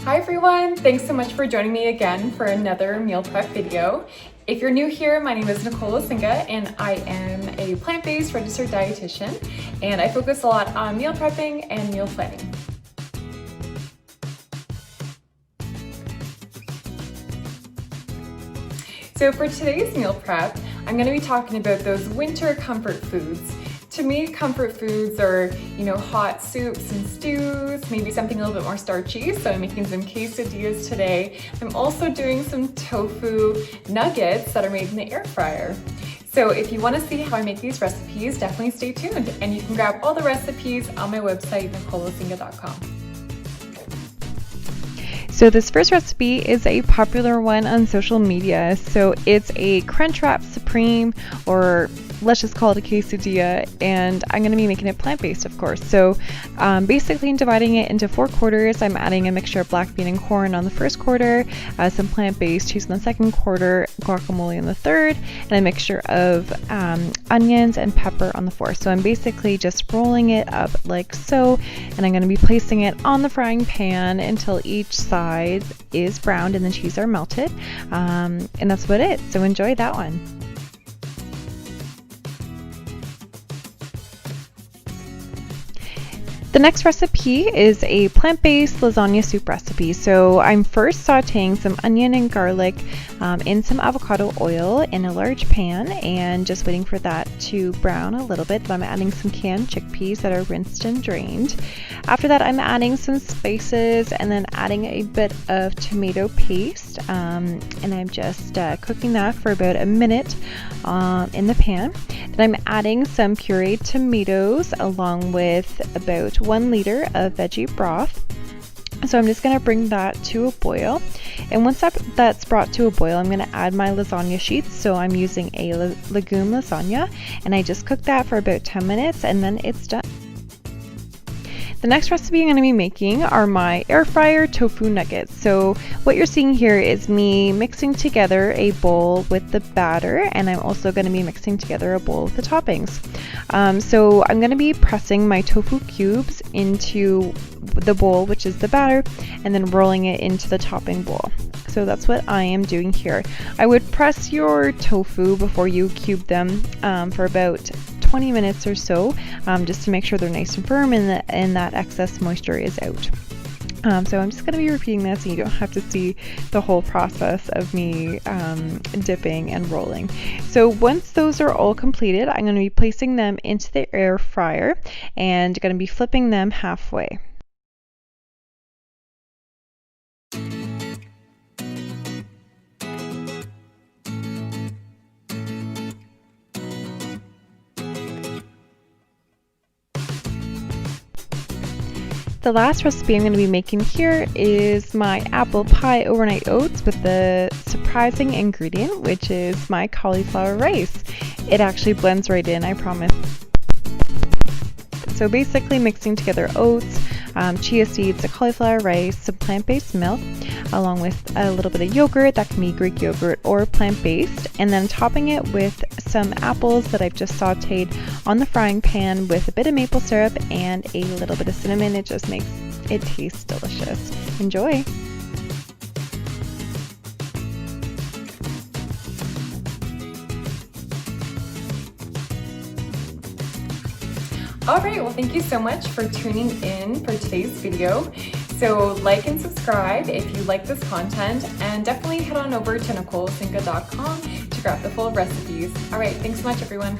Hi everyone, thanks so much for joining me again for another meal prep video. If you're new here, my name is Lasagna and I am a plant-based registered dietitian, and I focus a lot on meal prepping and meal planning. So for today's meal prep, I'm going to be talking about those winter comfort foods. To me, comfort foods are, hot soups and stews, maybe something a little bit more starchy. So I'm making some quesadillas today. I'm also doing some tofu nuggets that are made in the air fryer. So if you want to see how I make these recipes, definitely stay tuned. And you can grab all the recipes on my website, nicolelasingha.com. So this first recipe is a popular one on social media. So it's a Crunchwrap Supreme, or let's just call it a quesadilla, and I'm going to be making it plant-based, of course. So basically dividing it into 4 quarters. I'm adding a mixture of black bean and corn on the first quarter, some plant-based cheese on the second quarter, guacamole on the third, and a mixture of onions and pepper on the fourth. So I'm basically just rolling it up like so, and I'm going to be placing it on the frying pan until each side is browned and the cheese are melted, and that's about it. So enjoy that one. The next recipe is a plant-based lasagna soup recipe. So I'm first sauteing some onion and garlic in some avocado oil in a large pan, and just waiting for that to brown a little bit. I'm adding some canned chickpeas that are rinsed and drained. After that, I'm adding some spices and then adding a bit of tomato paste, and I'm just cooking that for about a minute in the pan. Then I'm adding some pureed tomatoes along with about 1 liter of veggie broth. So I'm just going to bring that to a boil, and once that's brought to a boil, I'm going to add my lasagna sheets. So I'm using a legume lasagna, and I just cook that for about 10 minutes and then it's done. The next recipe I'm going to be making are my air fryer tofu nuggets. So what you're seeing here is me mixing together a bowl with the batter, and I'm also going to be mixing together a bowl with the toppings. So I'm going to be pressing my tofu cubes into the bowl, which is the batter, and then rolling it into the topping bowl. So that's what I am doing here. I would press your tofu before you cube them for about 20 minutes or so, just to make sure they're nice and firm and that excess moisture is out. So I'm just going to be repeating this, and you don't have to see the whole process of me dipping and rolling. So once those are all completed, I'm going to be placing them into the air fryer and going to be flipping them halfway. The last recipe I'm going to be making here is my apple pie overnight oats with the surprising ingredient, which is my cauliflower rice. It actually blends right in, I promise. So basically mixing together oats, chia seeds, the cauliflower rice, some plant-based milk, along with a little bit of yogurt. That can be Greek yogurt or plant-based, and then topping it with some apples that I've just sauteed on the frying pan with a bit of maple syrup and a little bit of cinnamon. It just makes it taste delicious. Enjoy! Alright, well thank you so much for tuning in for today's video. So like and subscribe if you like this content, and definitely head on over to nicolelasingha.com to grab the full recipes. Alright, thanks so much everyone.